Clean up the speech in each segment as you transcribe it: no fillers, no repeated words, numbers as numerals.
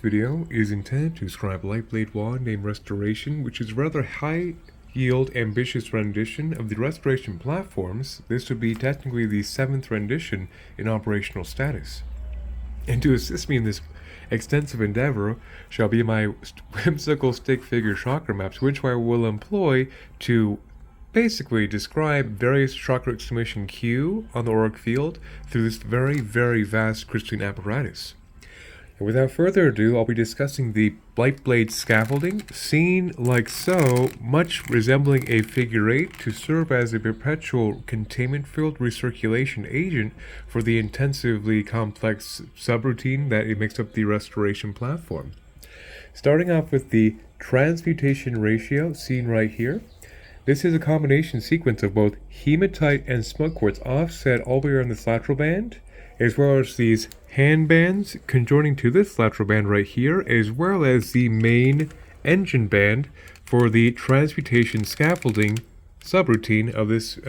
video is intended to describe a lightblade wand named Restoration, which is a rather high-yield, ambitious rendition of the Restoration platforms. This would be technically the 7th rendition in operational status. And to assist me in this extensive endeavor shall be my whimsical stick figure chakra maps, which I will employ to basically describe various chakra exclamation Q on the auric field through this very, very vast crystalline apparatus. And without further ado, I'll be discussing the lightblade scaffolding, seen like so, much resembling a figure 8 to serve as a perpetual containment field recirculation agent for the intensively complex subroutine that it makes up the restoration platform. Starting off with the transmutation ratio, seen right here. This is a combination sequence of both hematite and smug quartz offset all the way around this lateral band, as well as these hand bands conjoining to this lateral band right here, as well as the main engine band for the transmutation scaffolding subroutine of this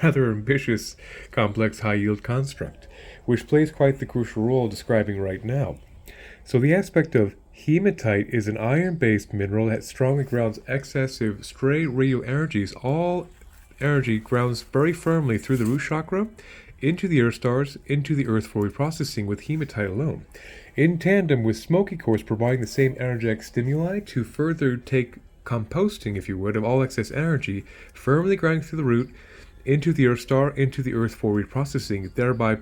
rather ambitious, complex, high-yield construct, which plays quite the crucial role describing right now. So the aspect of hematite is an iron-based mineral that strongly grounds excessive stray radio energies. All energy grounds very firmly through the root chakra, into the earth stars, into the earth for reprocessing with hematite alone, in tandem with smoky quartz providing the same energetic stimuli to further take composting, if you would, of all excess energy, firmly grounding through the root, into the earth star, into the earth for reprocessing, thereby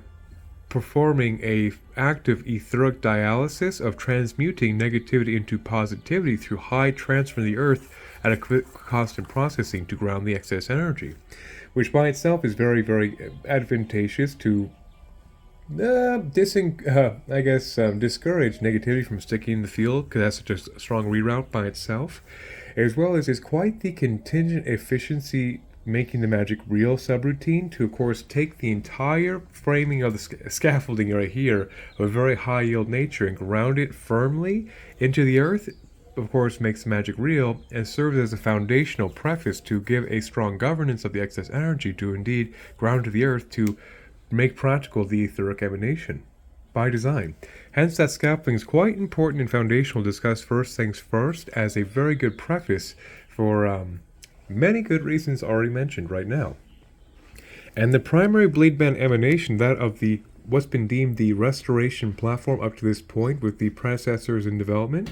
performing a active etheric dialysis of transmuting negativity into positivity through high transfer to the earth at a constant processing to ground the excess energy, which by itself is very, very advantageous to discourage negativity from sticking in the field, because that's such a strong reroute by itself, as well as is quite the contingent efficiency making the magic real subroutine to, of course, take the entire framing of the scaffolding right here of a very high yield nature and ground it firmly into the earth. Of course, makes the magic real and serves as a foundational preface to give a strong governance of the excess energy to indeed ground to the earth to make practical the etheric emanation by design. Hence, that scaffolding is quite important and foundational to discuss first things first as a very good preface for many good reasons already mentioned right now. And the primary blade band emanation, that of the what's been deemed the restoration platform up to this point with the predecessors in development,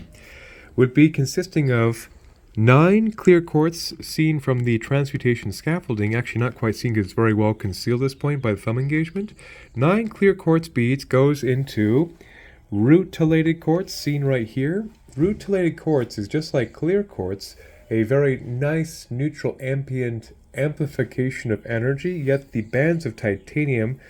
would be consisting of 9 clear quartz seen from the transmutation scaffolding, actually not quite seen because it's very well concealed at this point by the thumb engagement. 9 clear quartz beads goes into rutilated quartz, seen right here. Rutilated quartz is just like clear quartz, a very nice neutral ambient amplification of energy, yet the bands of titanium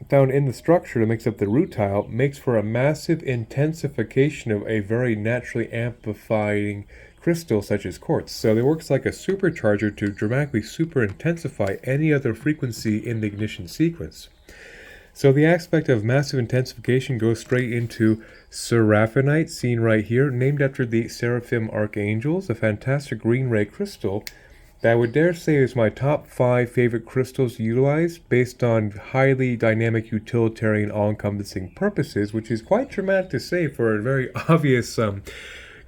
found in the structure that makes up the rutile makes for a massive intensification of a very naturally amplifying crystal such as quartz. So it works like a supercharger to dramatically super intensify any other frequency in the ignition sequence. So the aspect of massive intensification goes straight into seraphinite, seen right here, named after the seraphim archangels, a fantastic green ray crystal that I would dare say is my top 5 favorite crystals utilized based on highly dynamic utilitarian all-encompassing purposes, which is quite dramatic to say for a very obvious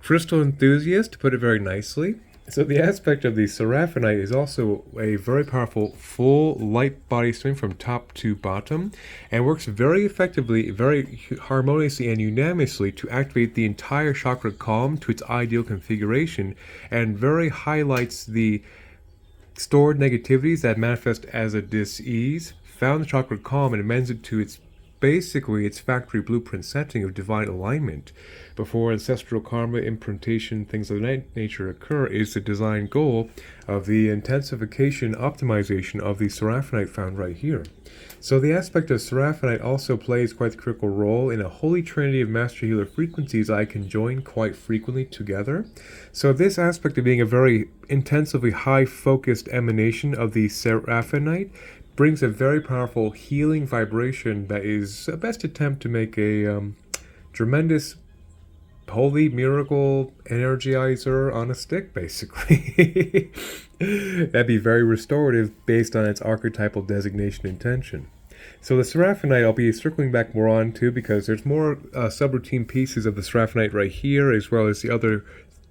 crystal enthusiast, to put it very nicely. So the aspect of the seraphinite is also a very powerful full light body stream from top to bottom, and works very effectively, very harmoniously and unanimously to activate the entire chakra column to its ideal configuration, and very highlights the stored negativities that manifest as a dis-ease found in the chakra column and amends it to its factory blueprint setting of divine alignment. Before ancestral karma, imprintation, things of that nature occur, is the design goal of the intensification optimization of the seraphinite found right here. So the aspect of seraphinite also plays quite the critical role in a holy trinity of master healer frequencies I can join quite frequently together. So this aspect of being a very intensively high focused emanation of the seraphinite brings a very powerful healing vibration that is a best attempt to make a tremendous holy miracle energizer on a stick, basically. That'd be very restorative based on its archetypal designation intention. So the Seraphonite I'll be circling back more on to because there's more subroutine pieces of the Seraphonite right here, as well as the other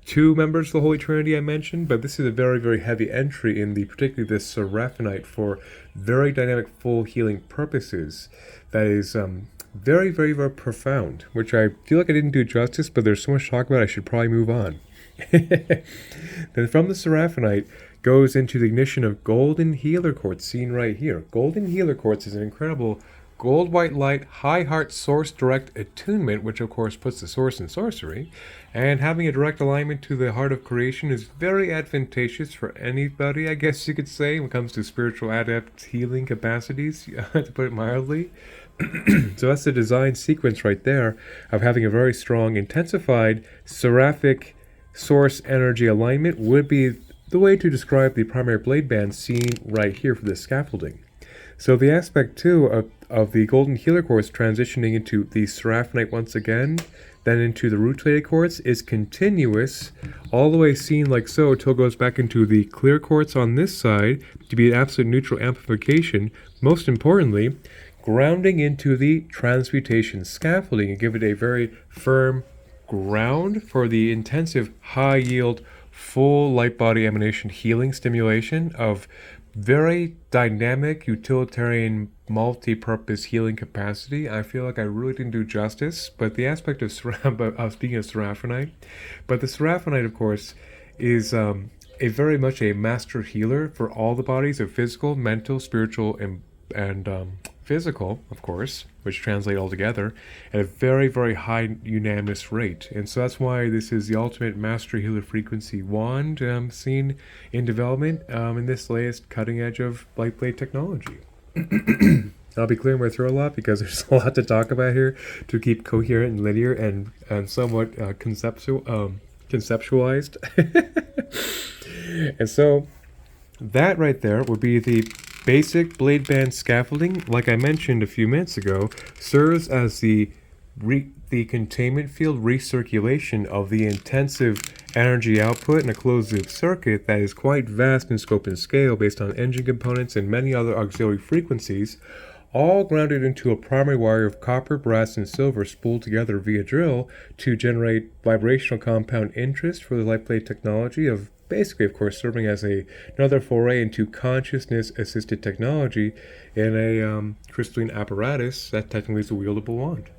two members of the Holy Trinity I mentioned, but this is a very, very heavy entry in the particularly this Seraphonite for very dynamic full healing purposes. That is very, very, very profound, which I feel like I didn't do justice, but there's so much to talk about I should probably move on. Then from the Seraphonite goes into the ignition of golden healer quartz, seen right here. Golden healer quartz is an incredible gold white light high heart source direct attunement, which of course puts the source in sorcery, and having a direct alignment to the heart of creation is very advantageous for anybody, I guess you could say, when it comes to spiritual adept healing capacities, to put it mildly. So that's the design sequence right there of having a very strong intensified seraphic source energy alignment would be the way to describe the primary blade band seen right here for this scaffolding. So the aspect too of the golden healer quartz transitioning into the Seraphonite once again, then into the rutilated quartz, is continuous all the way seen like so till it goes back into the clear quartz on this side to be an absolute neutral amplification. Most importantly, grounding into the transmutation scaffolding and give it a very firm ground for the intensive high yield full light body emanation healing stimulation of very dynamic utilitarian multi-purpose healing capacity. I feel like I really didn't do justice, but the aspect of speaking of Seraphonite, but the Seraphonite of course is a very much a master healer for all the bodies of physical, mental, spiritual, and physical, of course, which translate all together at a very, very high unanimous rate. And so that's why this is the ultimate master healer frequency wand seen in development in this latest cutting edge of lightblade technology. I'll be clearing my throat a lot because there's a lot to talk about here to keep coherent and linear and somewhat conceptualized. And so that right there would be the basic blade band scaffolding. Like I mentioned a few minutes ago, serves as the containment field recirculation of the intensive energy output in a closed loop circuit that is quite vast in scope and scale based on engine components and many other auxiliary frequencies, all grounded into a primary wire of copper, brass, and silver spooled together via drill to generate vibrational compound interest for the lightblade technology of basically, of course, serving as another foray into consciousness-assisted technology in a crystalline apparatus that technically is a wieldable wand.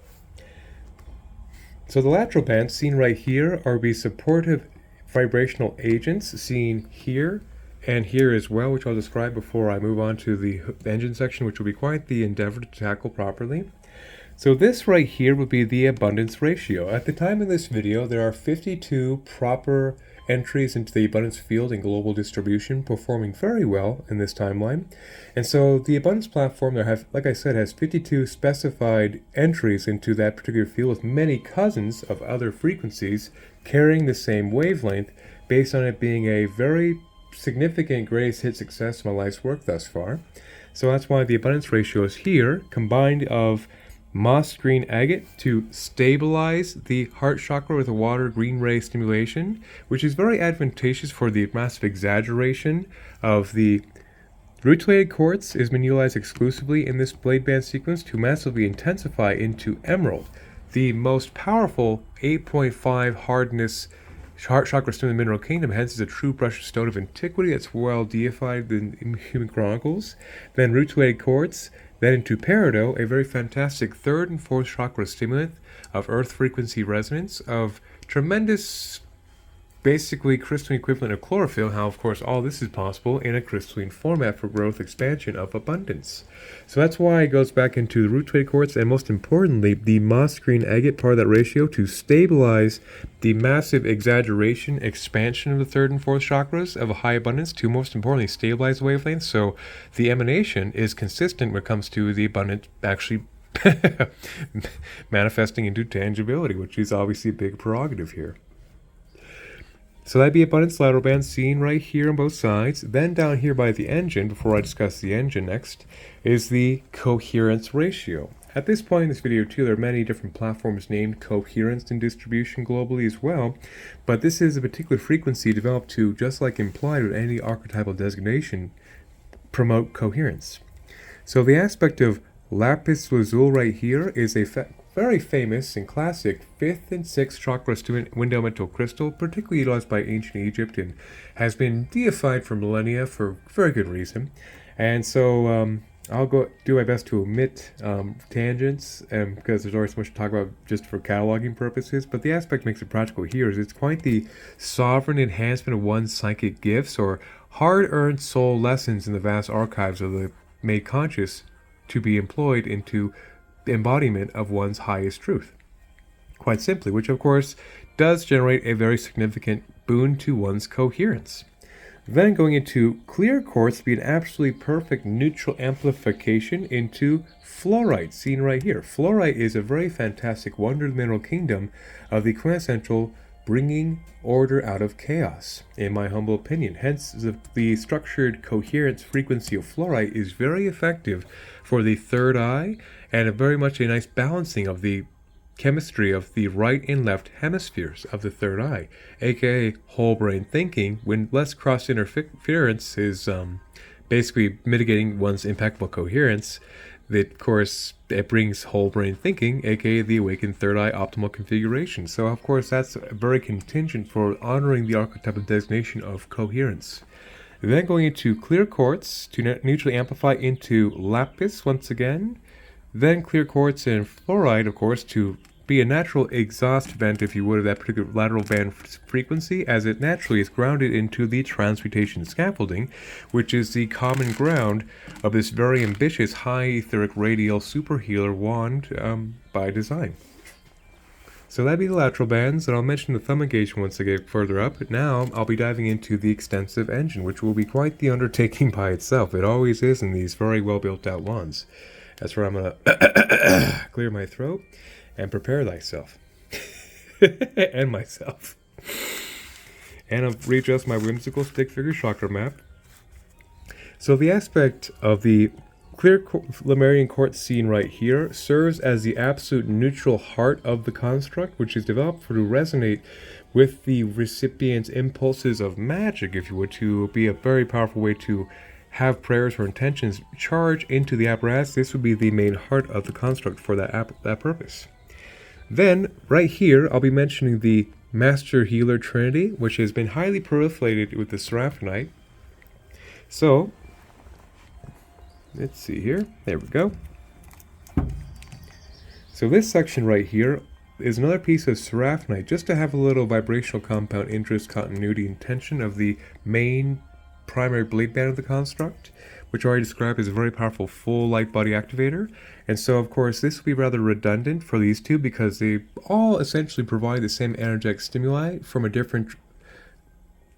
So the lateral bands seen right here are the supportive vibrational agents seen here and here as well, which I'll describe before I move on to the engine section, which will be quite the endeavor to tackle properly. So this right here would be the abundance ratio. At the time of this video, there are 52 proper entries into the abundance field and global distribution performing very well in this timeline. And so the abundance platform there have, like I said, has 52 specified entries into that particular field with many cousins of other frequencies carrying the same wavelength based on it being a very significant greatest hit success of my life's work thus far. So that's why the abundance ratio is here, combined of moss green agate to stabilize the heart chakra with a water green ray stimulation, which is very advantageous for the massive exaggeration of the rutilated quartz. Has been utilized exclusively in this blade band sequence to massively intensify into emerald, the most powerful 8.5 hardness heart chakra stone in the mineral kingdom, hence is a true precious stone of antiquity that's well deified in human chronicles. Then rutilated quartz, then into peridot, a very fantastic third and fourth chakra stimulant of earth frequency resonance, of tremendous, basically crystalline equivalent of chlorophyll, how of course all this is possible in a crystalline format for growth expansion of abundance. So that's why it goes back into the rutilated quartz and most importantly the moss green agate part of that ratio to stabilize the massive exaggeration expansion of the third and fourth chakras of a high abundance to most importantly stabilize the wavelength, so the emanation is consistent when it comes to the abundance actually manifesting into tangibility, which is obviously a big prerogative here. So that'd be abundance lateral band seen right here on both sides. Then down here by the engine, before I discuss the engine next, is the coherence ratio. At this point in this video too, there are many different platforms named coherence in distribution globally as well, but this is a particular frequency developed to, just like implied with any archetypal designation, promote coherence. So the aspect of Lapis lazuli right here is a very famous and classic 5th and 6th chakra wind elemental crystal, particularly utilized by ancient Egypt and has been deified for millennia for very good reason. And so I'll go do my best to omit tangents because there's always so much to talk about just for cataloging purposes. But the aspect makes it practical here is it's quite the sovereign enhancement of one's psychic gifts or hard-earned soul lessons in the vast archives of the made conscious to be employed into the embodiment of one's highest truth. Quite simply, which of course does generate a very significant boon to one's coherence. Then going into clear quartz to be an absolutely perfect neutral amplification into fluorite, seen right here. Fluorite is a very fantastic wonder of the mineral kingdom of the quintessential bringing order out of chaos, in my humble opinion. Hence, the structured coherence frequency of fluorite is very effective for the third eye and very much a nice balancing of the chemistry of the right and left hemispheres of the third eye, aka whole brain thinking, when less cross interference is basically mitigating one's impeccable coherence. That, of course, it brings whole brain thinking, aka the awakened third eye optimal configuration. So, of course, that's very contingent for honoring the archetypal designation of coherence. Then going into clear quartz to neutrally amplify into lapis once again. Then clear quartz and fluoride, of course, to be a natural exhaust vent, if you would, of that particular lateral band frequency, as it naturally is grounded into the transmutation scaffolding, which is the common ground of this very ambitious high etheric radial super healer wand by design. So that'd be the lateral bands, and I'll mention the thumb engagement once I get further up. But now I'll be diving into the extensive engine, which will be quite the undertaking by itself. It always is in these very well built out wands. That's where I'm going to clear my throat and prepare thyself. And myself. And I'll readjust my whimsical stick figure chakra map. So the aspect of the clear Lemurian quartz scene right here serves as the absolute neutral heart of the construct, which is developed to resonate with the recipient's impulses of magic, if you would, to be a very powerful way to have prayers or intentions charge into the apparatus. This would be the main heart of the construct for that purpose. Then, right here, I'll be mentioning the Master Healer Trinity, which has been highly proliferated with the seraphonite. So, let's see here. There we go. So this section right here is another piece of seraphonite, just to have a little vibrational compound interest, continuity, and tension of the main primary blade band of the construct, which I already described as a very powerful full light body activator. And so, of course, this will be rather redundant for these two because they all essentially provide the same energetic stimuli from a different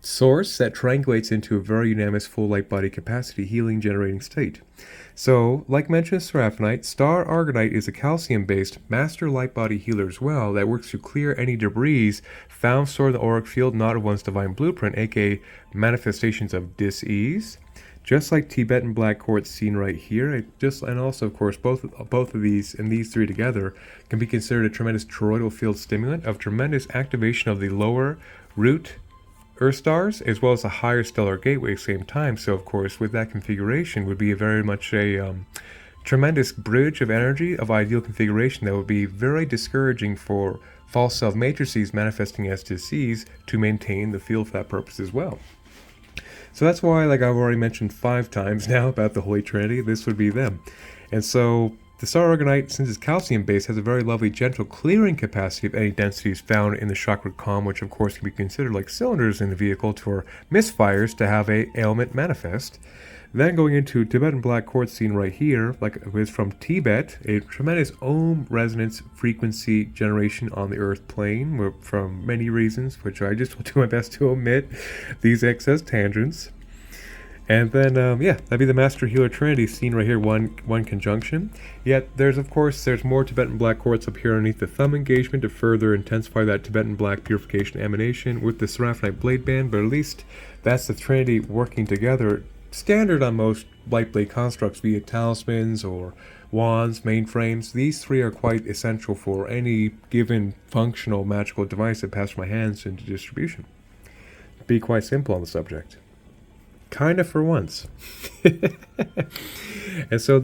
source that triangulates into a very unanimous full light body capacity healing generating state. So, like mentioned, seraphonite, star argonite is a calcium-based master light body healer as well that works to clear any debris found stored in the auric field not of one's divine blueprint, aka manifestations of dis-ease. Just like Tibetan black quartz seen right here, and also, of course, both of these and these three together can be considered a tremendous toroidal field stimulant of tremendous activation of the lower root Earth stars, as well as a higher stellar gateway at the same time. So, of course, with that configuration would be very much a tremendous bridge of energy of ideal configuration that would be very discouraging for false self matrices manifesting as disease to maintain the field for that purpose as well. So that's why, like I've already mentioned 5 times now about the Holy Trinity, this would be them. And so the star argonite, since it's calcium based, has a very lovely gentle clearing capacity of any densities found in the chakra column, which of course can be considered like cylinders in the vehicle for misfires to have a ailment manifest. Then going into Tibetan black quartz scene right here, like it was from Tibet, a tremendous ohm resonance frequency generation on the earth plane from many reasons, which I just will do my best to omit these excess tangents. And then, that'd be the Master Healer Trinity seen right here, one conjunction. Yet there's more Tibetan black quartz up here underneath the thumb engagement to further intensify that Tibetan black purification emanation with the seraphonite blade band, but at least that's the Trinity working together. Standard on most light blade constructs, be it talismans or wands, mainframes. These 3 are quite essential for any given functional magical device that passes my hands into distribution. Be quite simple on the subject. Kind of for once. And so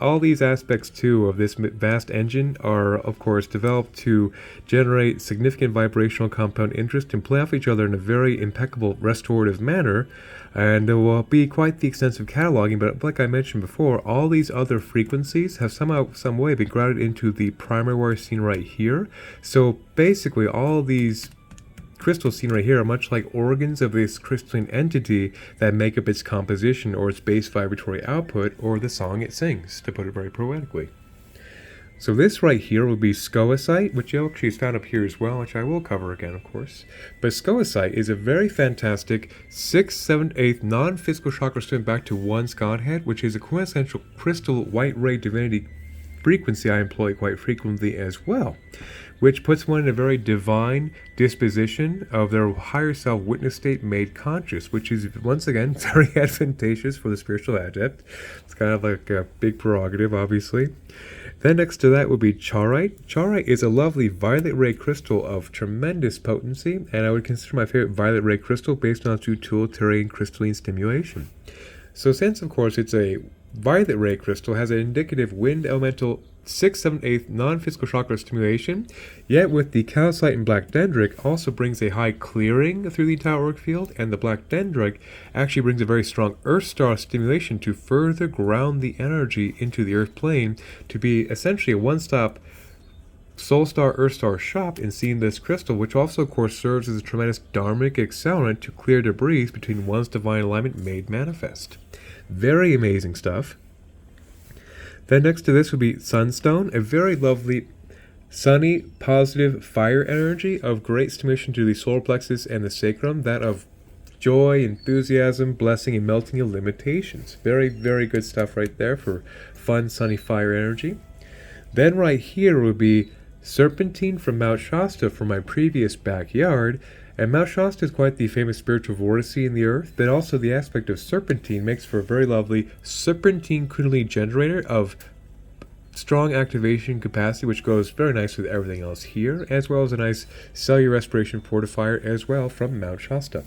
all these aspects too of this vast engine are of course developed to generate significant vibrational compound interest and play off each other in a very impeccable restorative manner. And there will be quite the extensive cataloging, but like I mentioned before, all these other frequencies have somehow, some way been grouted into the primary wire seen right here. So basically all these crystals seen right here are much like organs of this crystalline entity that make up its composition or its base vibratory output or the song it sings, to put it very poetically. So this right here will be scoicite, which you'll actually found up here as well, which I will cover again, of course. But scoicite is a very fantastic 6, 7, 8 non-physical chakra stone back to one's godhead, which is a quintessential crystal white ray divinity frequency I employ quite frequently as well, which puts one in a very divine disposition of their higher self witness state made conscious, which is once again very advantageous for the spiritual adept. It's kind of like a big prerogative, obviously. Then next to that would be chaurite. Chaurite is a lovely violet ray crystal of tremendous potency, and I would consider my favorite violet ray crystal based on its utilitarian crystalline stimulation. So since, of course, it's a violet ray crystal, has an indicative wind elemental 6, 7, 8 non-physical chakra stimulation, yet with the calcite and black dendric also brings a high clearing through the entire auric field, and the black dendric actually brings a very strong earth star stimulation to further ground the energy into the earth plane to be essentially a one-stop soul star earth star shop in seeing this crystal, which also of course serves as a tremendous dharmic accelerant to clear debris between one's divine alignment made manifest. Very amazing stuff. Then next to this would be sunstone, a very lovely sunny, positive fire energy of great stimulation to the solar plexus and the sacrum, that of joy, enthusiasm, blessing, and melting of limitations. Very, very good stuff right there for fun, sunny fire energy. Then right here would be serpentine from Mount Shasta from my previous backyard. And Mount Shasta is quite the famous spiritual vortice in the earth, but also the aspect of serpentine makes for a very lovely serpentine kundalini generator of strong activation capacity, which goes very nice with everything else here, as well as a nice cellular respiration fortifier as well from Mount Shasta.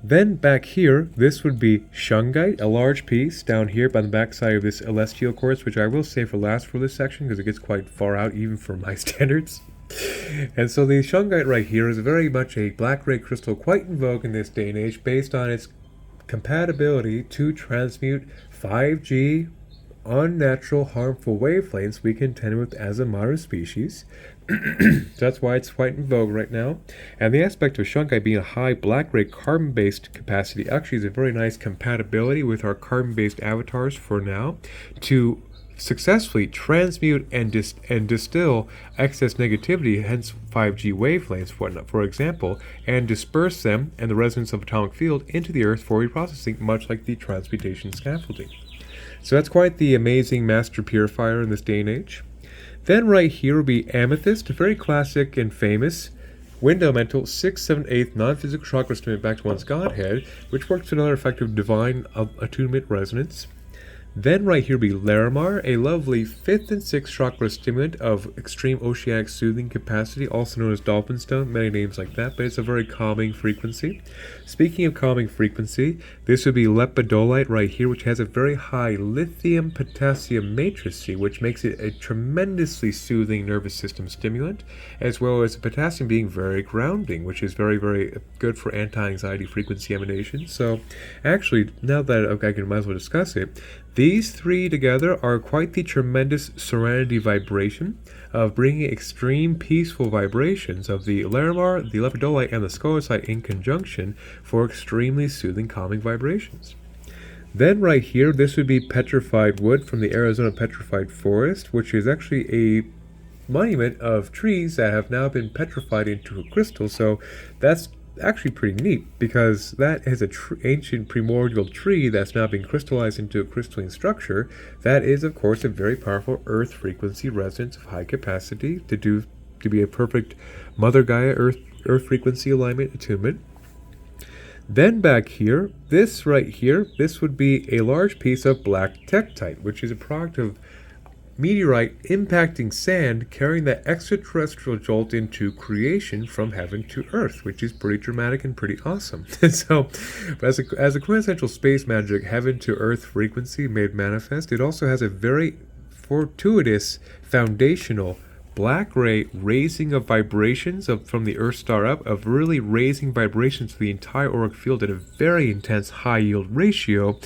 Then back here, this would be shungite, a large piece down here by the backside of this celestial quartz, which I will save for last for this section because it gets quite far out even for my standards. And so the shungite right here is very much a black ray crystal quite in vogue in this day and age based on its compatibility to transmute 5G unnatural harmful wavelengths we contend with as a modern species. That's why it's quite in vogue right now. And the aspect of shungite being a high black ray carbon-based capacity actually is a very nice compatibility with our carbon-based avatars for now to successfully transmute and distill excess negativity, hence 5G wavelengths, for example, and disperse them and the resonance of atomic field into the earth for reprocessing, much like the transmutation scaffolding. So that's quite the amazing master purifier in this day and age. Then right here will be amethyst, a very classic and famous wind elemental 6, 7, 8 non-physical chakra stimulant back to one's godhead, which works with another effect of divine attunement resonance. Then right here will be Larimar, a lovely 5th and 6th chakra stimulant of extreme oceanic soothing capacity, also known as dolphin stone, many names like that, but it's a very calming frequency. Speaking of calming frequency, this would be lepidolite right here, which has a very high lithium potassium matrixy, which makes it a tremendously soothing nervous system stimulant, as well as potassium being very grounding, which is very, very good for anti-anxiety frequency emanation. So actually, now that I might as well discuss it, these three together are quite the tremendous serenity vibration of bringing extreme peaceful vibrations of the Larimar, the lepidolite, and the scoicite in conjunction for extremely soothing, calming vibrations. Then right here, this would be petrified wood from the Arizona Petrified Forest, which is actually a monument of trees that have now been petrified into a crystal. So that's actually pretty neat because that is an ancient primordial tree that's now been crystallized into a crystalline structure that is of course a very powerful earth frequency resonance of high capacity to be a perfect Mother Gaia earth frequency alignment attunement. Then back here, this right here, this would be a large piece of black tektite, which is a product of meteorite impacting sand, carrying that extraterrestrial jolt into creation from heaven to earth, which is pretty dramatic and pretty awesome. So, as a quintessential space magic heaven to earth frequency made manifest, it also has a very fortuitous foundational black ray raising of vibrations from the Earth star up, of really raising vibrations to the entire auric field at a very intense high yield ratio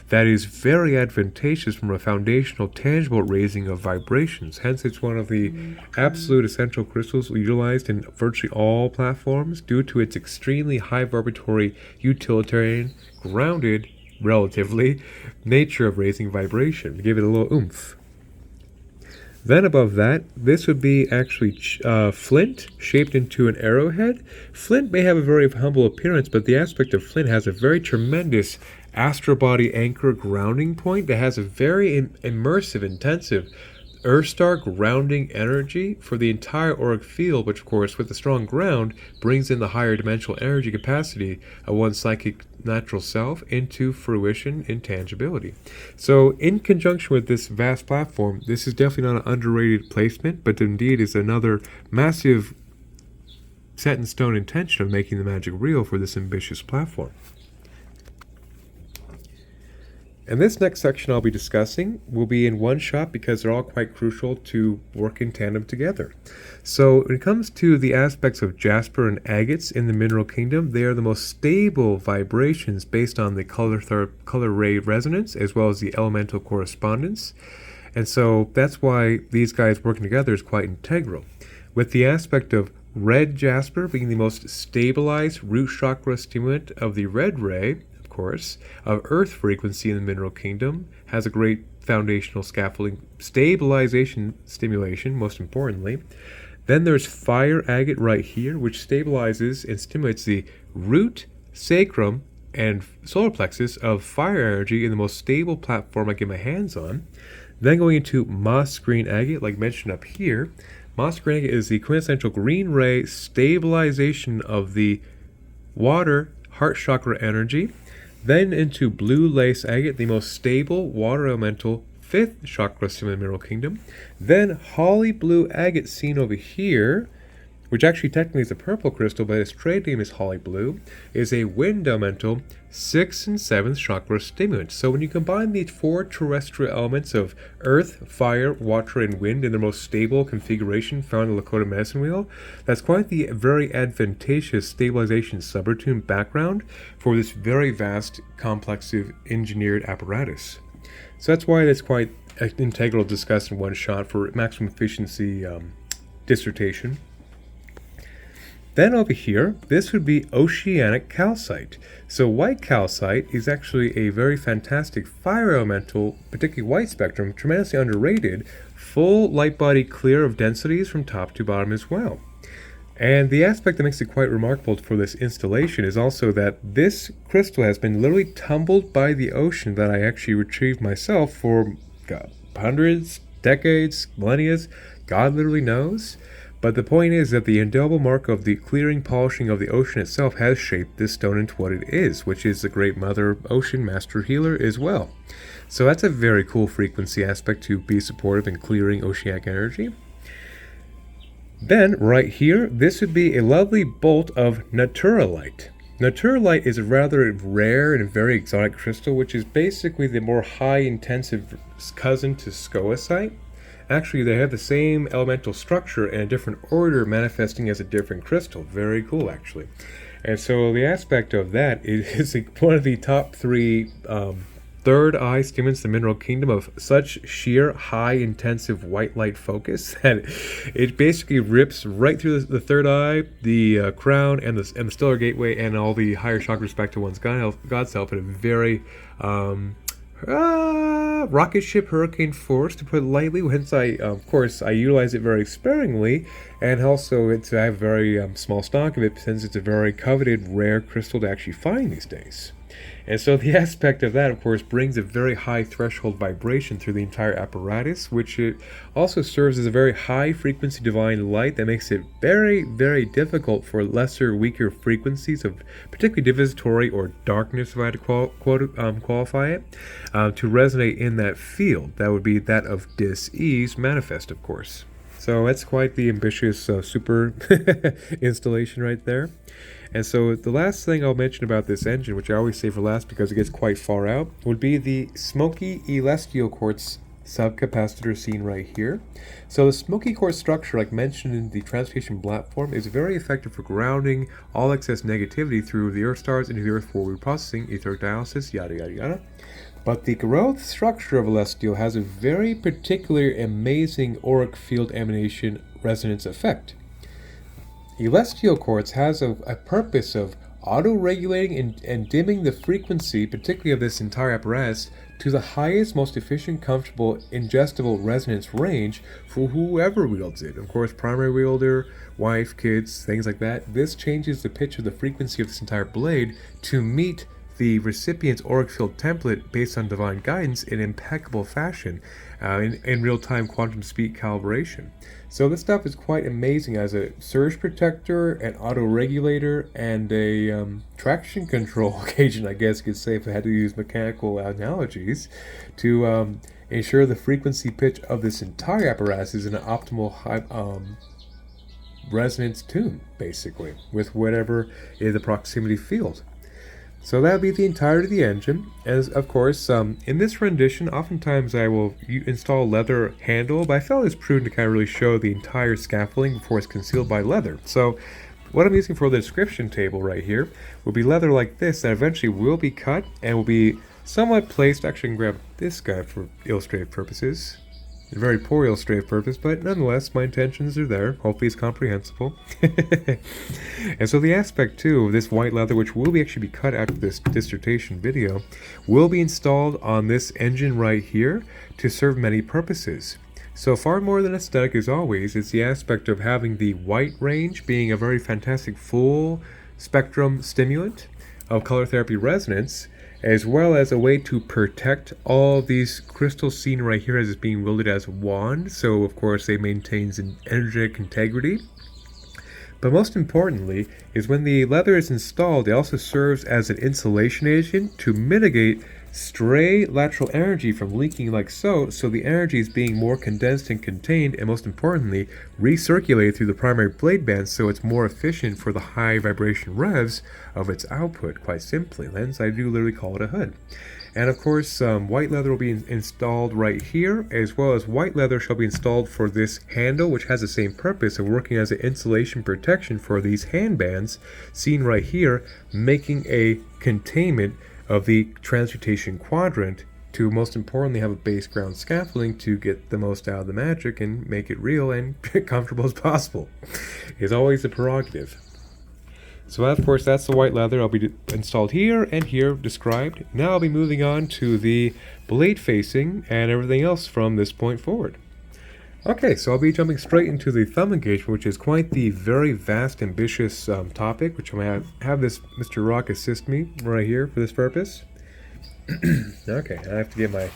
that is very advantageous from a foundational tangible raising of vibrations. Hence, it's one of the absolute essential crystals utilized in virtually all platforms due to its extremely high vibratory, utilitarian, grounded, relatively, nature of raising vibration, to give it a little oomph. Then above that, this would be actually flint shaped into an arrowhead. Flint may have a very humble appearance, but the aspect of flint has a very tremendous astral body anchor grounding point that has a very immersive, intensive Earth star grounding energy for the entire auric field, which of course with the strong ground brings in the higher dimensional energy capacity of one's psychic natural self into fruition in tangibility. So in conjunction with this vast platform, this is definitely not an underrated placement, but indeed is another massive set in stone intention of making the magic real for this ambitious platform. And this next section I'll be discussing will be in one shot because they're all quite crucial to work in tandem together. So when it comes to the aspects of jasper and agates in the mineral kingdom, they are the most stable vibrations based on the color ray resonance as well as the elemental correspondence. And so that's why these guys working together is quite integral. With the aspect of red jasper being the most stabilized root chakra stimulant of the red ray, of earth frequency in the mineral kingdom, has a great foundational scaffolding stabilization stimulation, most importantly. Then there's fire agate right here, which stabilizes and stimulates the root, sacrum, and solar plexus of fire energy in the most stable platform I get my hands on. Then going into moss green agate, like mentioned up here. Moss green agate is the quintessential green ray stabilization of the water heart chakra energy. Then into blue lace agate, the most stable water elemental 5th chakra in the mineral kingdom. Then holly blue agate seen over here, which actually technically is a purple crystal, but its trade name is holly blue, is a wind elemental 6th and 7th chakra stimulant. So when you combine these 4 terrestrial elements of earth, fire, water, and wind in the most stable configuration found in the Lakota medicine wheel, that's quite the very advantageous stabilization subroutine background for this very vast, complex engineered apparatus. So that's why it's quite integral to discuss in one shot for maximum efficiency dissertation. Then over here, this would be oceanic calcite. So white calcite is actually a very fantastic fire elemental, particularly white spectrum, tremendously underrated, full light body clear of densities from top to bottom as well. And the aspect that makes it quite remarkable for this installation is also that this crystal has been literally tumbled by the ocean that I actually retrieved myself for hundreds, decades, millennia, God literally knows. But the point is that the indelible mark of the clearing, polishing of the ocean itself has shaped this stone into what it is, which is the great mother ocean master healer as well. So that's a very cool frequency aspect to be supportive in clearing oceanic energy. Then right here, this would be a lovely bolt of naturalite. Naturalite is a rather rare and very exotic crystal, which is basically the more high intensive cousin to scoicite. Actually, they have the same elemental structure and a different order manifesting as a different crystal. Very cool, actually. And so the aspect of that is one of the top 3 third eye stimulants in the mineral kingdom of such sheer high intensive white light focus that it basically rips right through the third eye, the crown, and the stellar gateway, and all the higher chakras back to one's God self in a very rocket ship hurricane force, to put it lightly. Hence, of course, I utilize it very sparingly, and also I have a very small stock of it since it's a very coveted, rare crystal to actually find these days. And so the aspect of that, of course, brings a very high threshold vibration through the entire apparatus, which it also serves as a very high frequency divine light that makes it very, very difficult for lesser, weaker frequencies of particularly divisitory or darkness, if I had to qualify it, to resonate in that field. That would be that of dis-ease manifest, of course. So that's quite the ambitious super installation right there. And so the last thing I'll mention about this engine, which I always say for last because it gets quite far out, would be the smoky celestial quartz subcapacitor seen right here. So the smoky quartz structure, like mentioned in the transportation platform, is very effective for grounding all excess negativity through the earth stars into the earth for reprocessing, etheric dialysis, yada yada yada. But the growth structure of celestial has a very particular amazing auric field emanation resonance effect. Celestial quartz has a purpose of auto-regulating and dimming the frequency, particularly of this entire apparatus, to the highest, most efficient, comfortable, ingestible resonance range for whoever wields it. Of course, primary wielder, wife, kids, things like that. This changes the pitch of the frequency of this entire blade to meet the recipient's auric field template based on divine guidance in impeccable fashion in real-time quantum speed calibration. So this stuff is quite amazing as a surge protector, an auto-regulator, and a traction control agent, I guess you could say, if I had to use mechanical analogies, to ensure the frequency pitch of this entire apparatus is in an optimal high, resonance tune, basically, with whatever is the proximity field. So that would be the entirety of the engine. As of course, in this rendition, oftentimes I will install a leather handle, but I felt it's prudent to kind of really show the entire scaffolding before it's concealed by leather. So what I'm using for the description table right here will be leather like this that eventually will be cut and will be somewhat placed. Actually, I can grab this guy for illustrative purposes. A very poor illustrative purpose, but nonetheless, my intentions are there. Hopefully it's comprehensible. And so the aspect, too, of this white leather, which will actually be cut out of this dissertation video, will be installed on this engine right here to serve many purposes. So far more than aesthetic as always, it's the aspect of having the white range being a very fantastic full spectrum stimulant of color therapy resonance, as well as a way to protect all these crystals seen right here as it's being wielded as a wand. So of course it maintains an energetic integrity. But most importantly is when the leather is installed, it also serves as an insulation agent to mitigate stray lateral energy from leaking like so the energy is being more condensed and contained, and most importantly recirculated through the primary blade band, so it's more efficient for the high vibration revs of its output. Quite simply, hence I do literally call it a hood. And of course, white leather will be installed right here, as well as white leather shall be installed for this handle, which has the same purpose of working as an insulation protection for these handbands seen right here, making a containment of the transmutation quadrant to most importantly have a base ground scaffolding to get the most out of the magic and make it real and comfortable as possible. Is always the prerogative. So of course that's the white leather. I'll be installed here and here described. Now I'll be moving on to the blade facing and everything else from this point forward. Okay, so I'll be jumping straight into the thumb engagement, which is quite the very vast, ambitious topic, which I'm going to have this Mr. Rock assist me right here for this purpose. Okay, I have to get my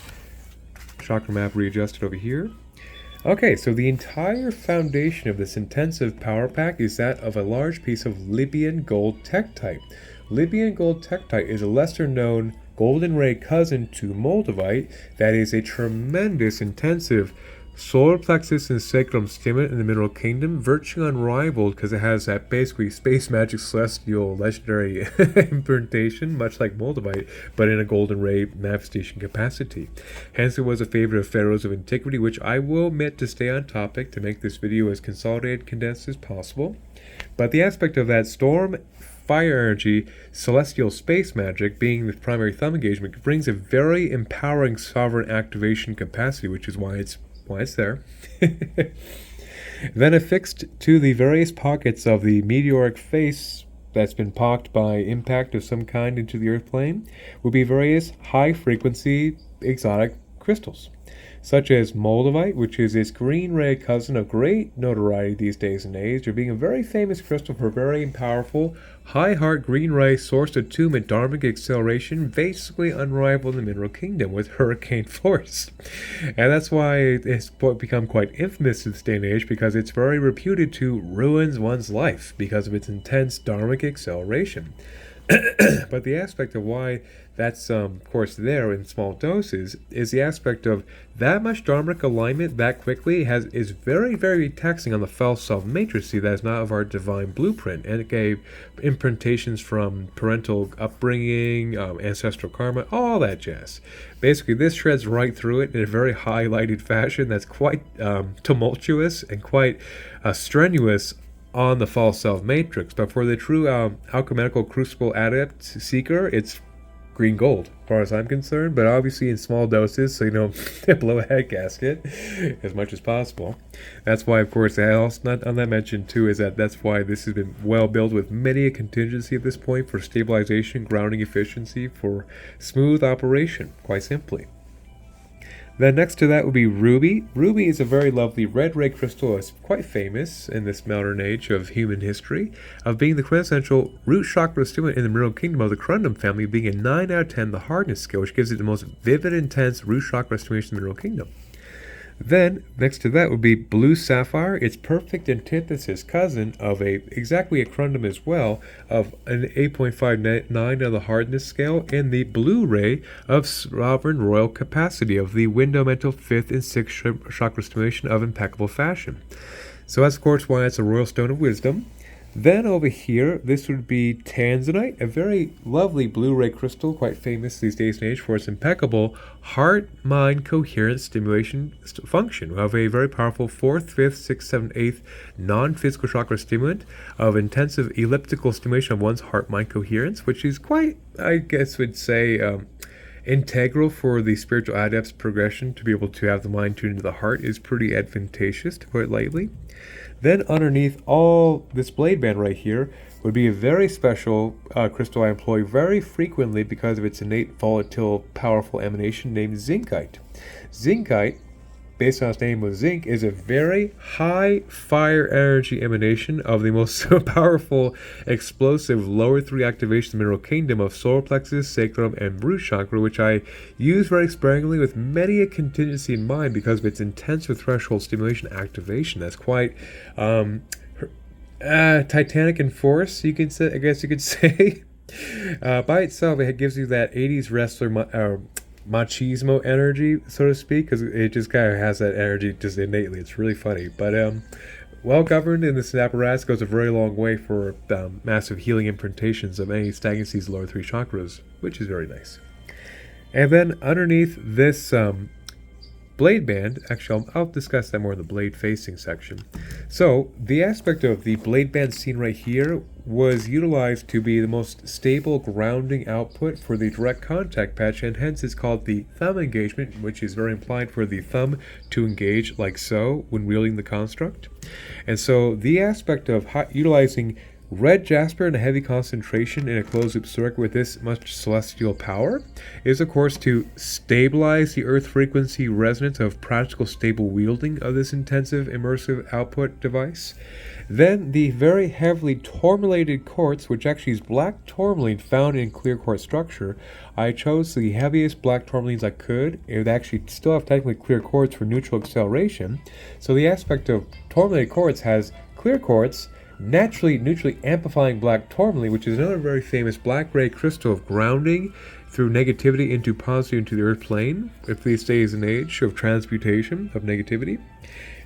chakra map readjusted over here. Okay, so the entire foundation of this intensive power pack is that of a large piece of Libyan gold tektite. Libyan gold tektite is a lesser known golden ray cousin to moldavite that is a tremendous, intensive solar plexus and sacrum stimulant in the mineral kingdom, virtually unrivaled because it has that basically space magic celestial legendary implantation, much like moldavite, but in a golden ray manifestation capacity. Hence it was a favorite of pharaohs of antiquity, which I will admit to stay on topic to make this video as consolidated, condensed as possible. But the aspect of that storm, fire energy, celestial space magic being the primary thumb engagement brings a very empowering sovereign activation capacity, which is why it's there. Then affixed to the various pockets of the meteoric face that's been pocked by impact of some kind into the earth plane will be various high frequency exotic crystals. such as moldavite, which is its green ray cousin of great notoriety these days and age, or being a very famous crystal for very powerful, high heart green ray source attunement dharmic acceleration, basically unrivaled in the mineral kingdom with hurricane force. And that's why it's become quite infamous in this day and age, because it's very reputed to ruin one's life because of its intense dharmic acceleration. But the aspect of why that's, of course, there in small doses is the aspect of that much dharmic alignment that quickly is very, very taxing on the false self matrix that is not of our divine blueprint, and it gave imprintations from parental upbringing, ancestral karma, all that jazz. Basically, this shreds right through it in a very highlighted fashion that's quite tumultuous and quite strenuous on the false self matrix. But for the true alchemical crucible adept seeker, it's green gold as far as I'm concerned, but obviously in small doses, so you don't blow a head gasket as much as possible. That's why, of course, not on that mention too, is that's why this has been well built with many a contingency at this point for stabilization, grounding efficiency, for smooth operation, quite simply. Then next to that would be ruby. Ruby is a very lovely red ray crystal. It's quite famous in this modern age of human history, of being the quintessential root chakra stimulant in the mineral kingdom of the corundum family, being a 9 out of 10 the hardness scale, which gives it the most vivid, intense root chakra stimulation in the mineral kingdom. Then, next to that would be blue sapphire. It's perfect antithesis cousin of exactly a corundum as well, of an 8.59 of the hardness scale, and the blue ray of sovereign royal capacity of the window mental 5th and 6th chakra stimulation of impeccable fashion. So that's, of course, why it's a royal stone of wisdom. Then over here, this would be tanzanite, a very lovely blue-ray crystal, quite famous these days and age for its impeccable heart-mind coherent stimulation function of a very powerful 4th, 5th, 6th, 7th, 8th non-physical chakra stimulant of intensive elliptical stimulation of one's heart-mind coherence, which is quite, I guess would say, integral for the spiritual adept's progression. To be able to have the mind tuned into the heart is pretty advantageous, to put it lightly. Then underneath all this blade band right here would be a very special crystal I employ very frequently because of its innate volatile, powerful emanation named zincite. Zincite, based on its name of zinc, is a very high fire energy emanation of the most powerful, explosive lower 3 activation mineral kingdom of solar plexus, sacrum, and root chakra, which I use very sparingly with many a contingency in mind because of its intensive threshold stimulation activation. That's quite titanic in force, you can say, I guess you could say. By itself, it gives you that 80s wrestler machismo energy, so to speak, because it just kind of has that energy just innately. It's really funny, but well governed in this apparatus goes a very long way for massive healing imprintations of any stagnancies lower 3 chakras, which is very nice. And then underneath this blade band, actually I'll discuss that more in the blade facing section. So the aspect of the blade band seen right here was utilized to be the most stable grounding output for the direct contact patch, and hence it's called the thumb engagement, which is very implied for the thumb to engage like so when wielding the construct. And so the aspect of utilizing red jasper in a heavy concentration in a closed loop circuit with this much celestial power is, of course, to stabilize the earth frequency resonance of practical stable wielding of this intensive immersive output device. Then the very heavily tourmalated quartz, which actually is black tourmaline found in clear quartz structure. I chose the heaviest black tourmalines I could. It would actually still have technically clear quartz for neutral acceleration. So the aspect of tourmalated quartz has clear quartz, naturally neutrally amplifying black tourmaline, which is another very famous black ray crystal of grounding through negativity into positive into the earth plane, if these days and age of transmutation of negativity.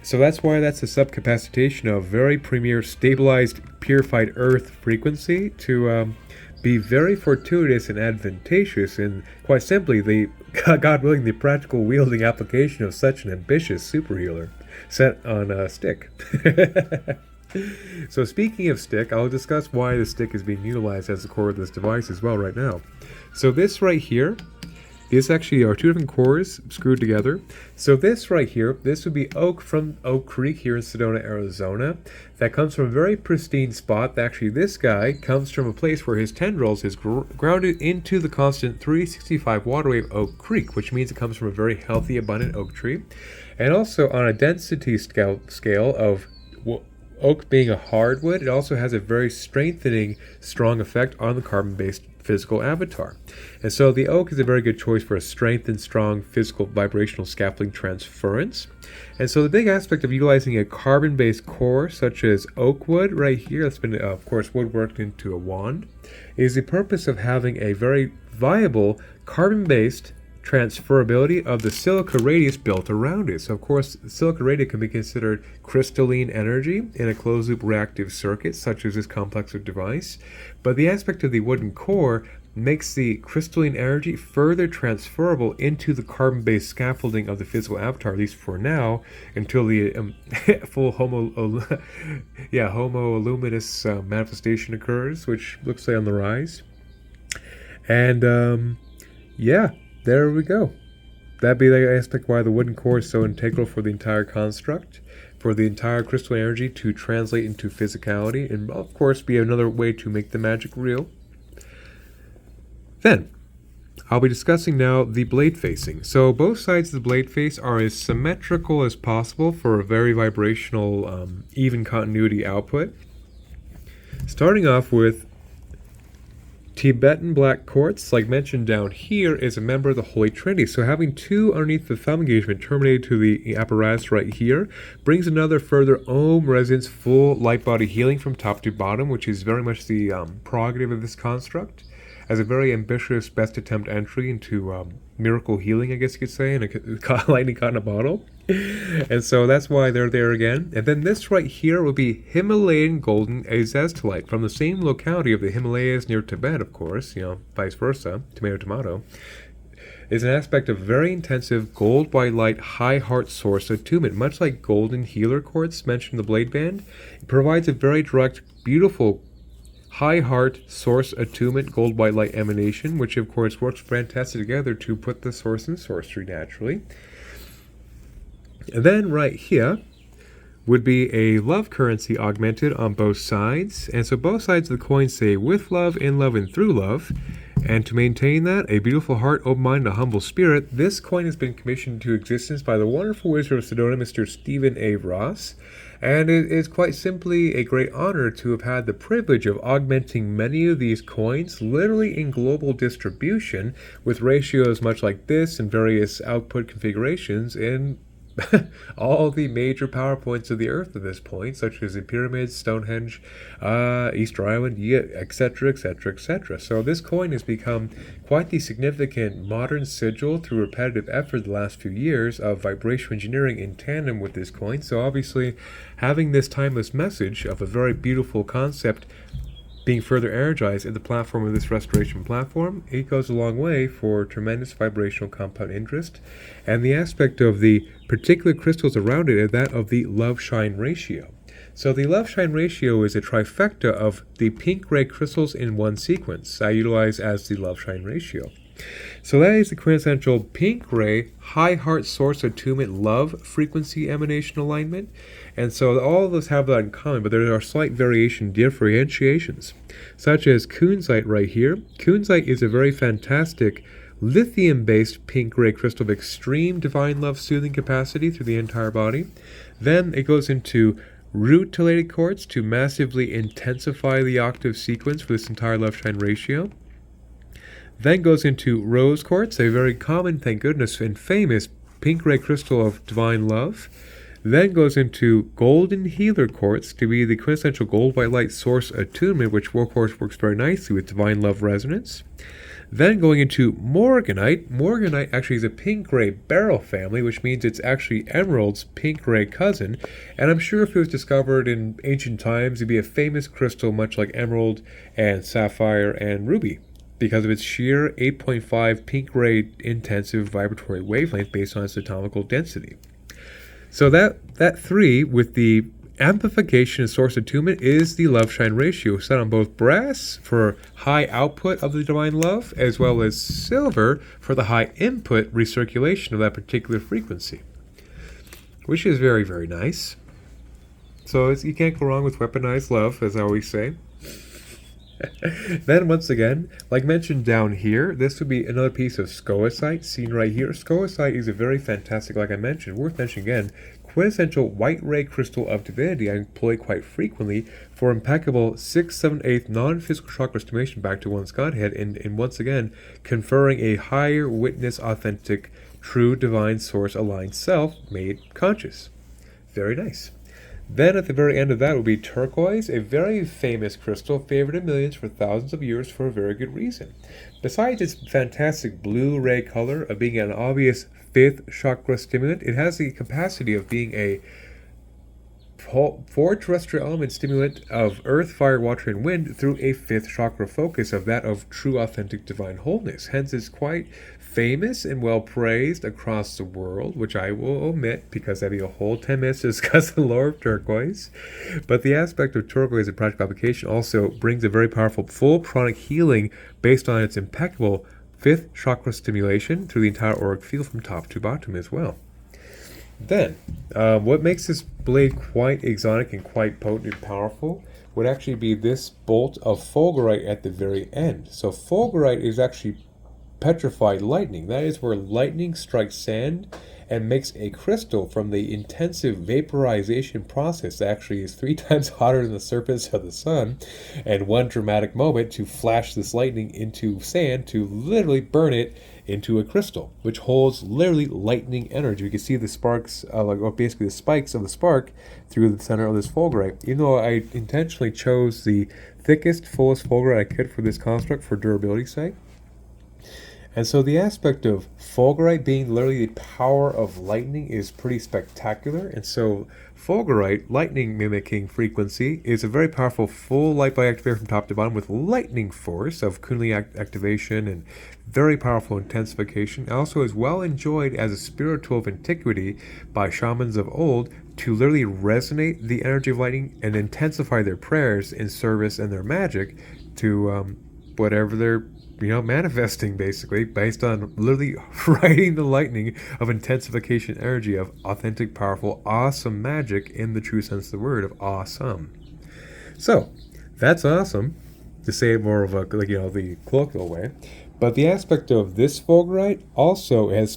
So that's why that's a subcapacitation of very premier stabilized purified earth frequency to be very fortuitous and advantageous in, quite simply, the God willing, the practical wielding application of such an ambitious super healer set on a stick. So speaking of stick, I'll discuss why the stick is being utilized as the core of this device as well right now. So this right here These actually are two different cores screwed together. So this right here, this would be oak from Oak Creek here in Sedona, Arizona. That comes from a very pristine spot. Actually, this guy comes from a place where his tendrils is grounded into the constant 365 waterway of Oak Creek, which means it comes from a very healthy, abundant oak tree. And also on a density scale of oak being a hardwood, it also has a very strengthening, strong effect on the carbon-based physical avatar. And so the oak is a very good choice for a strengthened, strong physical vibrational scaffolding transference. And so the big aspect of utilizing a carbon-based core such as oak wood right here, that's been of course woodworked into a wand, is the purpose of having a very viable carbon-based transferability of the silica radius built around it. So of course, silica radius can be considered crystalline energy in a closed-loop reactive circuit, such as this complex of device. But the aspect of the wooden core makes the crystalline energy further transferable into the carbon-based scaffolding of the physical avatar, at least for now, until the full homo luminous manifestation occurs, which looks like on the rise. And yeah. There we go. That'd be the aspect why the wooden core is so integral for the entire construct, for the entire crystal energy to translate into physicality, and of course be another way to make the magic real. Then, I'll be discussing now the blade facing. So both sides of the blade face are as symmetrical as possible for a very vibrational, even continuity output. Starting off with Tibetan black quartz, like mentioned down here, is a member of the Holy Trinity. So having two underneath the thumb engagement terminated to the apparatus right here brings another further ohm resonance full light body healing from top to bottom, which is very much the prerogative of this construct, as a very ambitious best attempt entry into miracle healing, I guess you could say, in a lightning caught in a bottle. And so that's why they're there again. And then this right here will be Himalayan golden azeztulite from the same locality of the Himalayas near Tibet, of course, vice versa, tomato. Is an aspect of very intensive gold white light high heart source attunement, much like golden healer quartz mentioned in the blade band. It provides a very direct, beautiful high heart source attunement gold white light emanation, which of course works fantastic together to put the source in sorcery naturally. And then right here would be a love currency augmented on both sides. And so both sides of the coin say with love, in love, and through love. And to maintain that, a beautiful heart, open mind, and a humble spirit, this coin has been commissioned into existence by the wonderful wizard of Sedona, Mr. Stephen A. Ross. And it is quite simply a great honor to have had the privilege of augmenting many of these coins, literally in global distribution, with ratios much like this and various output configurations in all the major power points of the earth at this point, such as the pyramids, Stonehenge, Easter Island, etc., etc., etc. So this coin has become quite the significant modern sigil through repetitive effort the last few years of vibration engineering in tandem with this coin. So obviously, having this timeless message of a very beautiful concept being further energized in the platform of this restoration platform, it goes a long way for tremendous vibrational compound interest. And the aspect of the particular crystals around it is that of the love-shine ratio. So the love-shine ratio is a trifecta of the pink-gray crystals in one sequence, I utilize as the love-shine ratio. So that is the quintessential pink-gray, high heart source attunement love frequency emanation alignment. And so all of those have that in common, but there are slight differentiations, such as kunzite right here. Kunzite is a very fantastic lithium-based pink-gray crystal of extreme divine love soothing capacity through the entire body. Then it goes into rutilated quartz to massively intensify the octave sequence for this entire love-shine ratio. Then goes into rose quartz, a very common, thank goodness, and famous pink-gray crystal of divine love. Then goes into golden healer quartz to be the quintessential gold white light source attunement, which of course works very nicely with divine love resonance. Then going into morganite. Morganite actually is a pink-gray beryl family, which means it's actually emerald's pink-gray cousin. And I'm sure if it was discovered in ancient times, it'd be a famous crystal much like emerald and sapphire and ruby, because of its sheer 8.5 pink-gray intensive vibratory wavelength based on its atomical density. So that three, with the amplification and source attunement is the love shine ratio set on both brass for high output of the divine love, as well as silver for the high input recirculation of that particular frequency, which is very, very nice. So you can't go wrong with weaponized love, as I always say. Then once again, like mentioned down here, this would be another piece of scolecite seen right here. Scolecite is a very fantastic, like I mentioned, worth mentioning again, quintessential white ray crystal of divinity I employ quite frequently for impeccable 6, 7, 8 non-physical chakra stimulation back to one's Godhead, and once again conferring a higher witness, authentic, true divine source aligned self made conscious. Very nice. Then at the very end of that will be turquoise, a very famous crystal, favored in millions for thousands of years for a very good reason. Besides its fantastic blue ray color of being an obvious 5th chakra stimulant, it has the capacity of being a 4 terrestrial element stimulant of earth, fire, water, and wind through a 5th chakra focus of that of true authentic divine wholeness. Hence it's quite famous and well praised across the world, which I will omit because that'd be a whole 10 minutes to discuss the lore of turquoise. But the aspect of turquoise in practical application also brings a very powerful full pranic healing based on its impeccable 5th chakra stimulation through the entire auric field from top to bottom as well. Then, what makes this blade quite exotic and quite potent and powerful would actually be this bolt of fulgurite at the very end. So fulgurite is actually petrified lightning. That is where lightning strikes sand and makes a crystal from the intensive vaporization process that actually is 3 times hotter than the surface of the sun, and one dramatic moment to flash this lightning into sand to literally burn it into a crystal, which holds literally lightning energy. You can see the sparks, basically the spikes of the spark through the center of this fulgurite. Even though I intentionally chose the thickest, fullest fulgurite I could for this construct for durability's sake. And so the aspect of fulgurite being literally the power of lightning is pretty spectacular. And so fulgurite, lightning mimicking frequency, is a very powerful full light blade activator from top to bottom with lightning force of Kundalini activation and very powerful intensification. Also is well enjoyed as a spiritual of antiquity by shamans of old to literally resonate the energy of lightning and intensify their prayers in service and their magic to whatever they're manifesting, basically, based on literally riding the lightning of intensification energy of authentic, powerful, awesome magic in the true sense of the word of awesome. So, that's awesome, to say it more of a, the colloquial way. But the aspect of this fulgurite also has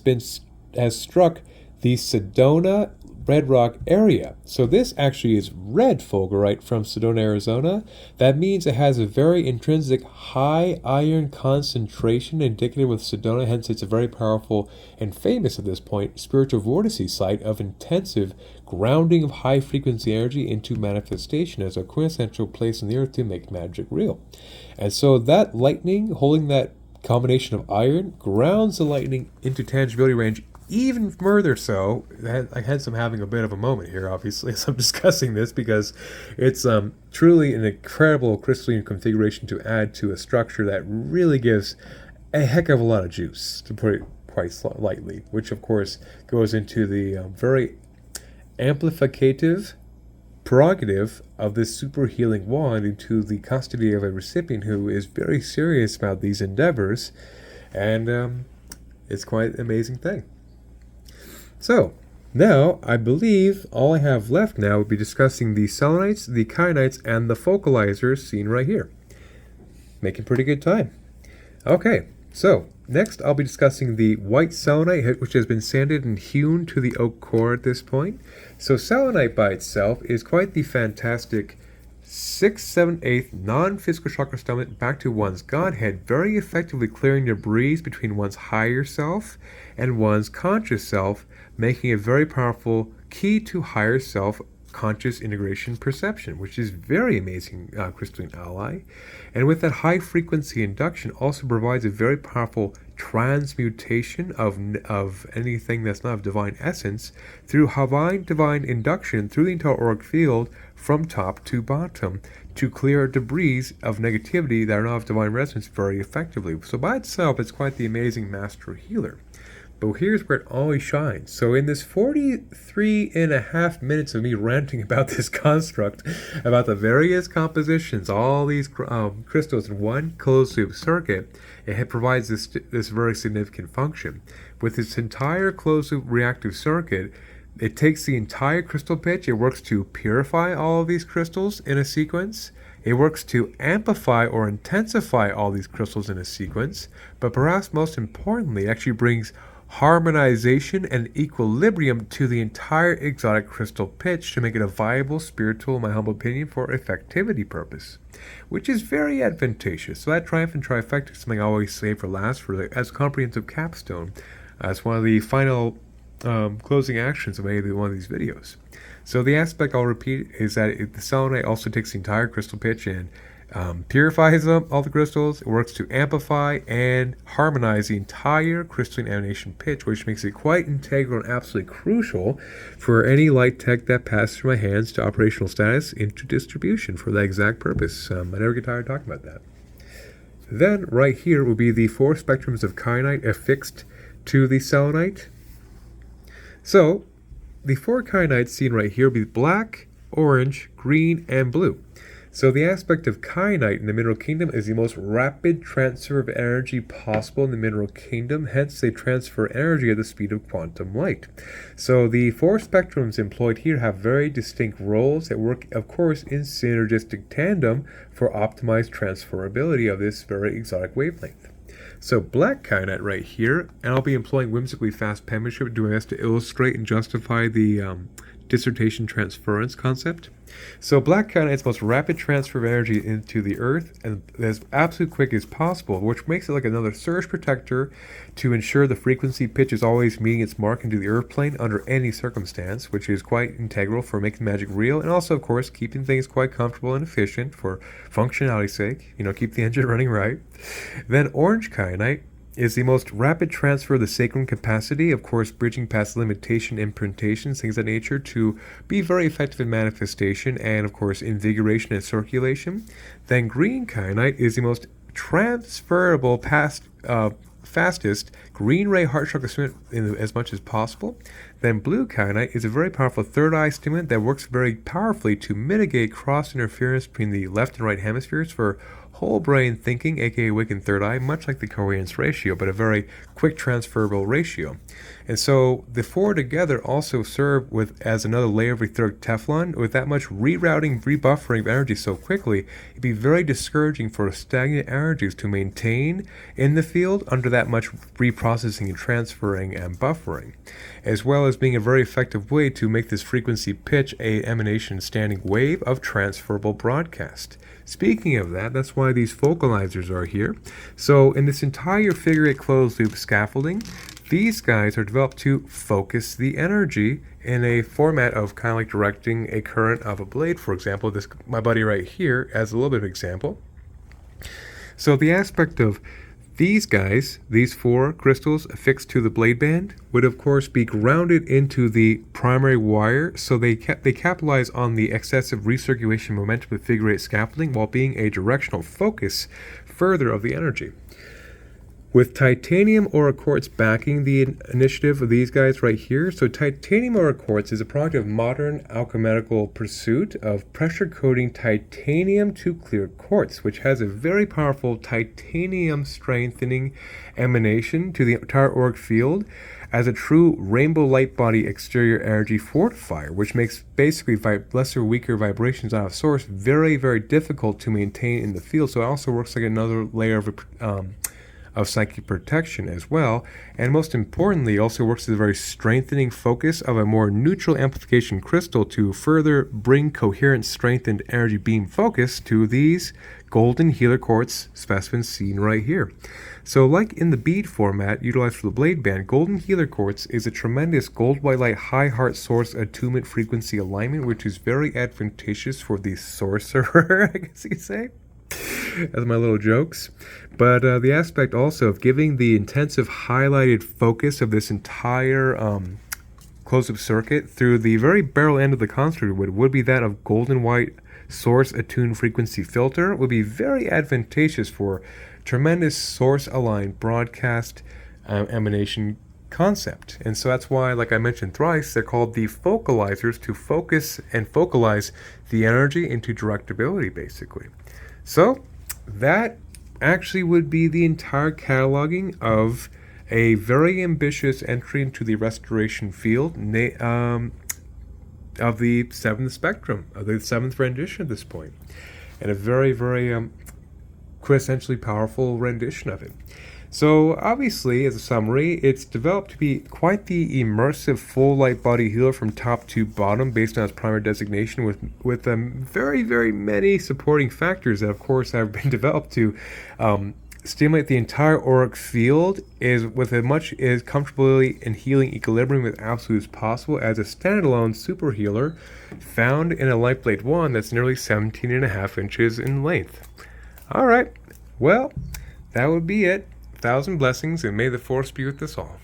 struck the Sedona Red Rock area. So this actually is red fulgurite from Sedona, Arizona. That means it has a very intrinsic high iron concentration indicative of Sedona, hence it's a very powerful and famous at this point spiritual vortice site of intensive grounding of high frequency energy into manifestation as a quintessential place on the earth to make magic real. And so that lightning, holding that combination of iron, grounds the lightning into tangibility range even further so. I had some having a bit of a moment here, obviously, as I'm discussing this, because it's truly an incredible crystalline configuration to add to a structure that really gives a heck of a lot of juice, to put it quite lightly, which of course goes into the very amplificative prerogative of this super healing wand into the custody of a recipient who is very serious about these endeavors, and it's quite an amazing thing. So, now, I believe all I have left now would be discussing the selenites, the kyanites, and the focalizers seen right here. Making pretty good time. Okay, so, next I'll be discussing the white selenite, which has been sanded and hewn to the oak core at this point. So, selenite by itself is quite the fantastic 6, 7, 8 non-physical chakra stimulant back to one's Godhead, very effectively clearing debris between one's higher self and one's conscious self, making a very powerful key to higher self conscious integration perception, which is very amazing crystalline ally. And with that high frequency induction also provides a very powerful transmutation of anything that's not of divine essence through divine induction through the entire auric field from top to bottom to clear debris of negativity that are not of divine resonance very effectively. So by itself, it's quite the amazing master healer. But here's where it always shines. So in this 43 and a half minutes of me ranting about this construct, about the various compositions, all these crystals in one closed-loop circuit, it provides this very significant function. With this entire closed-loop reactive circuit, it takes the entire crystal pitch, it works to purify all of these crystals in a sequence, it works to amplify or intensify all these crystals in a sequence, but perhaps most importantly, it actually brings harmonization and equilibrium to the entire exotic crystal pitch to make it a viable spiritual, in my humble opinion, for effectivity purpose, which is very advantageous. So that triumph and trifecta is something I always save for last as a comprehensive capstone, as one of the final closing actions of any one of these videos. So the aspect I'll repeat is that the selenite also takes the entire crystal pitch and purifies all the crystals. It works to amplify and harmonize the entire crystalline emanation pitch, which makes it quite integral and absolutely crucial for any light tech that passes through my hands to operational status into distribution for that exact purpose. I never get tired of talking about that. Then right here will be the 4 spectrums of kyanite affixed to the selenite. So the 4 kyanites seen right here will be black, orange, green, and blue. So the aspect of kyanite in the mineral kingdom is the most rapid transfer of energy possible in the mineral kingdom, hence they transfer energy at the speed of quantum light. So the 4 spectrums employed here have very distinct roles that work, of course, in synergistic tandem for optimized transferability of this very exotic wavelength. So black kyanite right here, and I'll be employing whimsically fast penmanship doing this to illustrate and justify the dissertation transference concept. So black kyanite's most rapid transfer of energy into the earth and as absolutely quick as possible, which makes it like another surge protector to ensure the frequency pitch is always meeting its mark into the earth plane under any circumstance, which is quite integral for making magic real, and also of course keeping things quite comfortable and efficient for functionality's sake, keep the engine running right. Then orange kyanite is the most rapid transfer of the sacrum capacity, of course bridging past limitation, imprintations, things of that nature, to be very effective in manifestation and of course invigoration and circulation. Then green kyanite is the most transferable fastest green ray heart chakra stimulant as much as possible. Then blue kyanite is a very powerful third eye stimulant that works very powerfully to mitigate cross interference between the left and right hemispheres for whole brain thinking, aka awakened third eye, much like the covariance ratio, but a very quick transferable ratio. And so the 4 together also serve as another layer of etheric Teflon. With that much rerouting, rebuffering of energy so quickly, it'd be very discouraging for stagnant energies to maintain in the field under that much reprocessing and transferring and buffering, as well as being a very effective way to make this frequency pitch a emanation standing wave of transferable broadcast. Speaking of that, that's why these focalizers are here. So in this entire figure 8 closed loop scaffolding, these guys are developed to focus the energy in a format of kind of like directing a current of a blade, for example. My buddy right here as a little bit of example. So the aspect of these guys, these 4 crystals affixed to the blade band, would of course be grounded into the primary wire, so they capitalize on the excessive recirculation momentum of figure 8 scaffolding while being a directional focus further of the energy. With titanium aura quartz backing the initiative of these guys right here. So titanium aura quartz is a product of modern alchemical pursuit of pressure coating titanium to clear quartz, which has a very powerful titanium strengthening emanation to the entire auric field as a true rainbow light body exterior energy fortifier, which makes basically lesser, weaker vibrations out of source very, very difficult to maintain in the field. So it also works like another layer of psychic protection as well, and most importantly also works as a very strengthening focus of a more neutral amplification crystal to further bring coherent strengthened energy beam focus to these golden healer quartz specimens seen right here. So like in the bead format utilized for the blade band, golden healer quartz is a tremendous gold white light high heart source attunement frequency alignment, which is very advantageous for the sorcerer, I guess you could say, as my little jokes. But the aspect also of giving the intensive highlighted focus of this entire closed-up circuit through the very barrel end of the construct would be that of golden white source attuned frequency filter, would be very advantageous for tremendous source aligned broadcast emanation concept. And so that's why, like I mentioned thrice, they're called the focalizers, to focus and focalize the energy into directability, basically. So that actually would be the entire cataloging of a very ambitious entry into the restoration field of the seventh spectrum, of the seventh rendition at this point, and a very, very quintessentially powerful rendition of it. So obviously, as a summary, it's developed to be quite the immersive full light body healer from top to bottom based on its primary designation, with very, very many supporting factors that of course have been developed to stimulate the entire auric field is with as much as comfortably in healing equilibrium with absolute as possible as a standalone super healer found in a lightblade wand that's nearly 17.5 inches in length. Alright, well, that would be it. 1,000 blessings, and may the force be with us all.